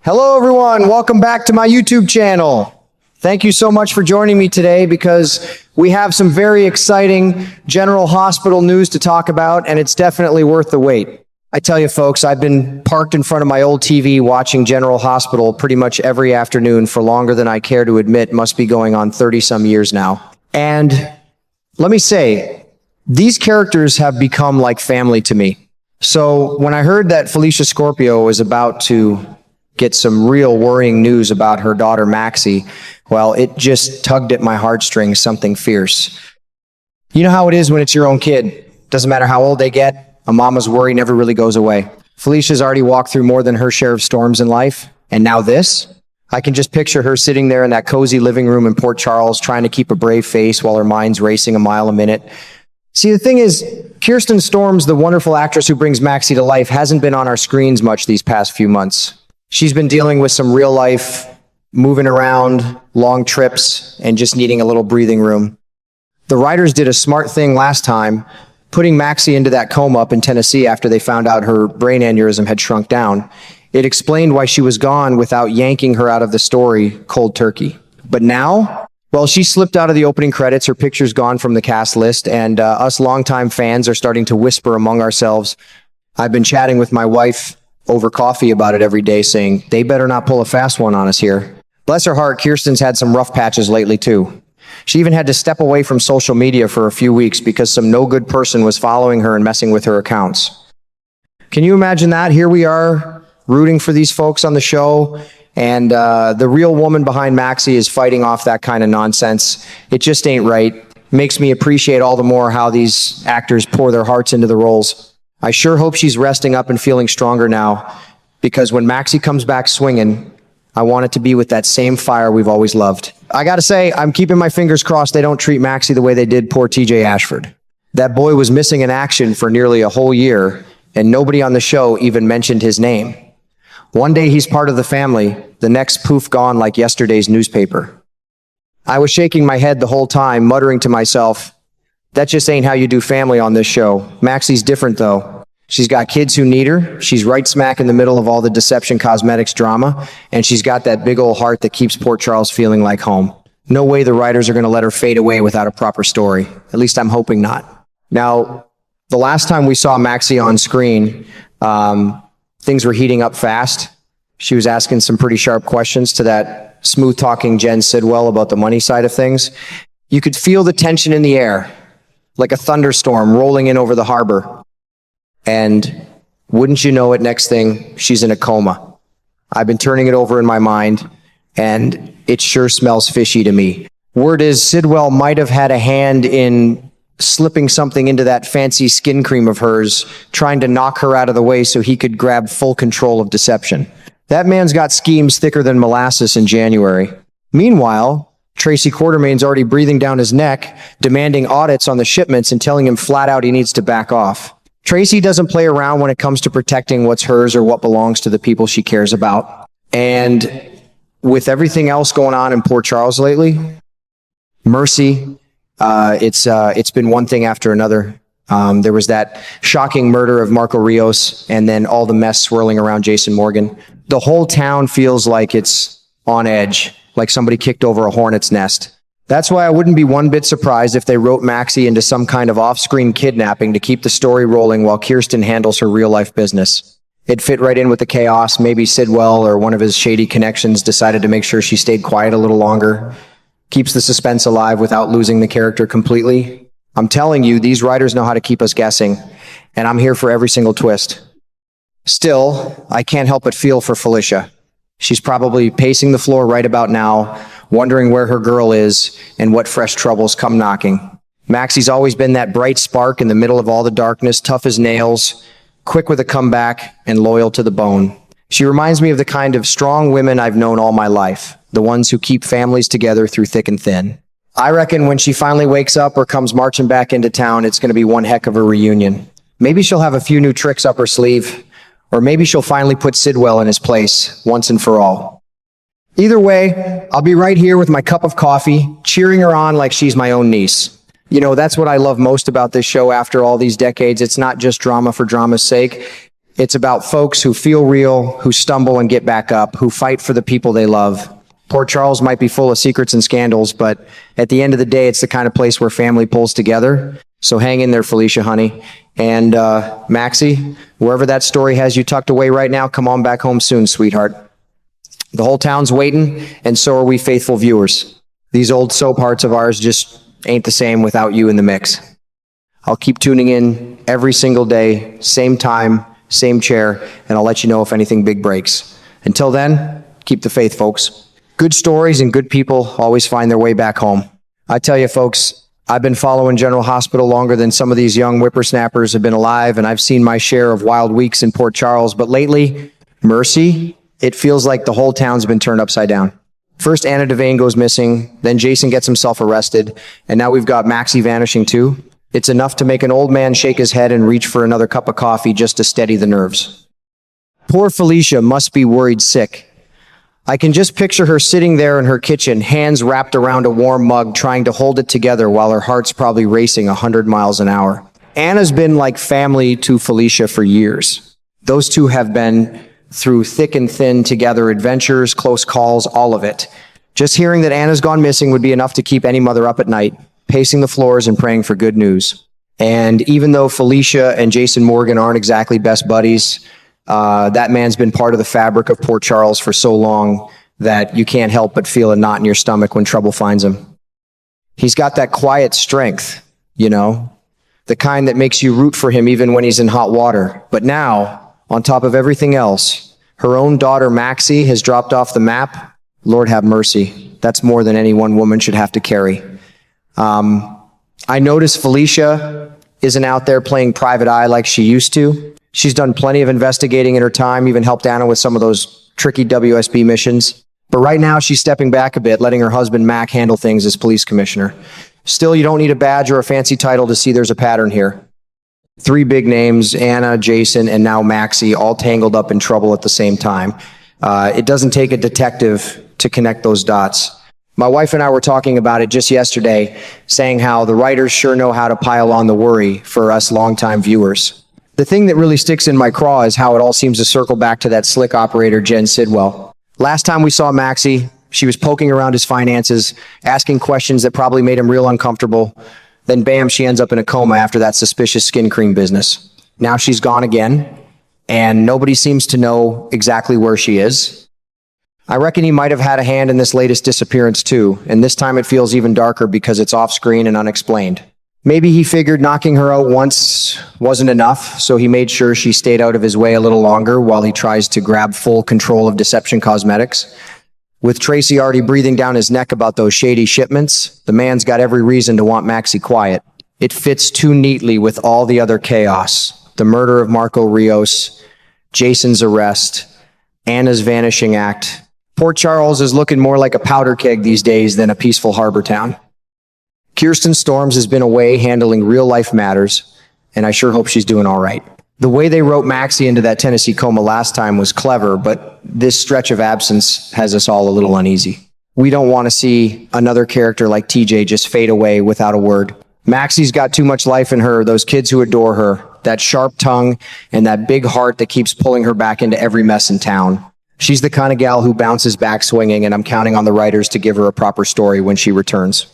Hello everyone, welcome back to my YouTube channel. Thank you so much for joining me today because we have some very exciting General Hospital news to talk about, and it's definitely worth the wait. I tell you folks, I've been parked in front of my old TV watching General Hospital pretty much every afternoon for longer than I care to admit. Must be going on 30 some years now. And let me say, these characters have become like family to me. So when I heard that Felicia Scorpio was about to get some real worrying news about her daughter Maxie, well, it just tugged at my heartstrings, something fierce. You know how it is when it's your own kid. Doesn't matter how old they get, a mama's worry never really goes away. Felicia's already walked through more than her share of storms in life, and now this? I can just picture her sitting there in that cozy living room in Port Charles trying to keep a brave face while her mind's racing a mile a minute. See, the thing is, Kirsten Storms, the wonderful actress who brings Maxie to life, hasn't been on our screens much these past few months. She's been dealing with some real life, moving around, long trips, and just needing a little breathing room. The writers did a smart thing last time, putting Maxie into that coma up in Tennessee after they found out her brain aneurysm had shrunk down. It explained why she was gone without yanking her out of the story cold turkey. But now, well, she slipped out of the opening credits, her picture's gone from the cast list, and us longtime fans are starting to whisper among ourselves. I've been chatting with my wife over coffee about it every day, saying, they better not pull a fast one on us here. Bless her heart, Kirsten's had some rough patches lately too. She even had to step away from social media for a few weeks because some no-good person was following her and messing with her accounts. Can you imagine that? Here we are, rooting for these folks on the show, and the real woman behind Maxie is fighting off that kind of nonsense. It just ain't right. Makes me appreciate all the more how these actors pour their hearts into the roles. I sure hope she's resting up and feeling stronger now, because when Maxie comes back swinging, I want it to be with that same fire we've always loved. I gotta say, I'm keeping my fingers crossed they don't treat Maxie the way they did poor TJ Ashford. That boy was missing in action for nearly a whole year, and nobody on the show even mentioned his name. One day he's part of the family, the next poof gone like yesterday's newspaper. I was shaking my head the whole time, muttering to myself, that just ain't how you do family on this show. Maxie's different though. She's got kids who need her. She's right smack in the middle of all the Deception Cosmetics drama. And she's got that big old heart that keeps Port Charles feeling like home. No way the writers are going to let her fade away without a proper story. At least I'm hoping not. Now, the last time we saw Maxie on screen, things were heating up fast. She was asking some pretty sharp questions to that smooth-talking Jen Sidwell about the money side of things. You could feel the tension in the air, like a thunderstorm rolling in over the harbor. And wouldn't you know it, next thing, she's in a coma. I've been turning it over in my mind, and it sure smells fishy to me. Word is Sidwell might have had a hand in slipping something into that fancy skin cream of hers, trying to knock her out of the way so he could grab full control of Deception. That man's got schemes thicker than molasses in January. Meanwhile, Tracy Quartermain's already breathing down his neck, demanding audits on the shipments and telling him flat out he needs to back off. Tracy doesn't play around when it comes to protecting what's hers or what belongs to the people she cares about. And with everything else going on in Port Charles lately, mercy, it's been one thing after another. There was that shocking murder of Marco Rios, and then all the mess swirling around Jason Morgan. The whole town feels like it's on edge, like somebody kicked over a hornet's nest. That's why I wouldn't be one bit surprised if they wrote Maxie into some kind of off-screen kidnapping to keep the story rolling while Kirsten handles her real-life business. It fit right in with the chaos. Maybe Sidwell or one of his shady connections decided to make sure she stayed quiet a little longer. Keeps the suspense alive without losing the character completely. I'm telling you, these writers know how to keep us guessing, and I'm here for every single twist. Still, I can't help but feel for Felicia. She's probably pacing the floor right about now, wondering where her girl is and what fresh troubles come knocking. Maxie's always been that bright spark in the middle of all the darkness, tough as nails, quick with a comeback, and loyal to the bone. She reminds me of the kind of strong women I've known all my life, the ones who keep families together through thick and thin. I reckon when she finally wakes up or comes marching back into town, it's going to be one heck of a reunion. Maybe she'll have a few new tricks up her sleeve, or maybe she'll finally put Sidwell in his place once and for all. Either way, I'll be right here with my cup of coffee, cheering her on like she's my own niece. You know, that's what I love most about this show after all these decades. It's not just drama for drama's sake. It's about folks who feel real, who stumble and get back up, who fight for the people they love. Port Charles might be full of secrets and scandals, but at the end of the day, it's the kind of place where family pulls together. So hang in there, Felicia, honey. And Maxie, wherever that story has you tucked away right now, come on back home soon, sweetheart. The whole town's waiting, and so are we faithful viewers. These old soap hearts of ours just ain't the same without you in the mix. I'll keep tuning in every single day, same time, same chair, and I'll let you know if anything big breaks. Until then, keep the faith, folks. Good stories and good people always find their way back home. I tell you, folks, I've been following General Hospital longer than some of these young whippersnappers have been alive, and I've seen my share of wild weeks in Port Charles, but lately, mercy, it feels like the whole town's been turned upside down. First, Anna Devane goes missing, then Jason gets himself arrested, and now we've got Maxie vanishing too. It's enough to make an old man shake his head and reach for another cup of coffee just to steady the nerves. Poor Felicia must be worried sick. I can just picture her sitting there in her kitchen, hands wrapped around a warm mug, trying to hold it together while her heart's probably racing 100 miles an hour. Anna's been like family to Felicia for years. Those two have been through thick and thin together, adventures, close calls, all of it. Just hearing that Anna's gone missing would be enough to keep any mother up at night, pacing the floors and praying for good news. And even though Felicia and Jason Morgan aren't exactly best buddies, that man's been part of the fabric of Port Charles for so long that you can't help but feel a knot in your stomach when trouble finds him. He's got that quiet strength, you know, the kind that makes you root for him even when he's in hot water. But now, on top of everything else, her own daughter Maxie has dropped off the map. Lord have mercy. That's more than any one woman should have to carry. I noticed Felicia isn't out there playing private eye like she used to. She's done plenty of investigating in her time, even helped Anna with some of those tricky WSB missions. But right now she's stepping back a bit, letting her husband Mac handle things as police commissioner. Still, you don't need a badge or a fancy title to see there's a pattern here. 3 big names, Anna, Jason, and now Maxie, all tangled up in trouble at the same time. It doesn't take a detective to connect those dots. My wife and I were talking about it just yesterday, saying how the writers sure know how to pile on the worry for us longtime viewers. The thing that really sticks in my craw is how it all seems to circle back to that slick operator, Jen Sidwell. Last time we saw Maxie, she was poking around his finances, asking questions that probably made him real uncomfortable. Then bam, she ends up in a coma after that suspicious skin cream business. Now she's gone again, and nobody seems to know exactly where she is. I reckon he might have had a hand in this latest disappearance too, and this time it feels even darker because it's off-screen and unexplained. Maybe he figured knocking her out once wasn't enough, so he made sure she stayed out of his way a little longer while he tries to grab full control of Deception Cosmetics. With Tracy already breathing down his neck about those shady shipments, the man's got every reason to want Maxie quiet. It fits too neatly with all the other chaos. The murder of Marco Rios, Jason's arrest, Anna's vanishing act. Port Charles is looking more like a powder keg these days than a peaceful harbor town. Kirsten Storms has been away handling real-life matters, and I sure hope she's doing all right. The way they wrote Maxie into that Tennessee coma last time was clever, but this stretch of absence has us all a little uneasy. We don't want to see another character like TJ just fade away without a word. Maxie's got too much life in her, those kids who adore her, that sharp tongue, and that big heart that keeps pulling her back into every mess in town. She's the kind of gal who bounces back swinging, and I'm counting on the writers to give her a proper story when she returns.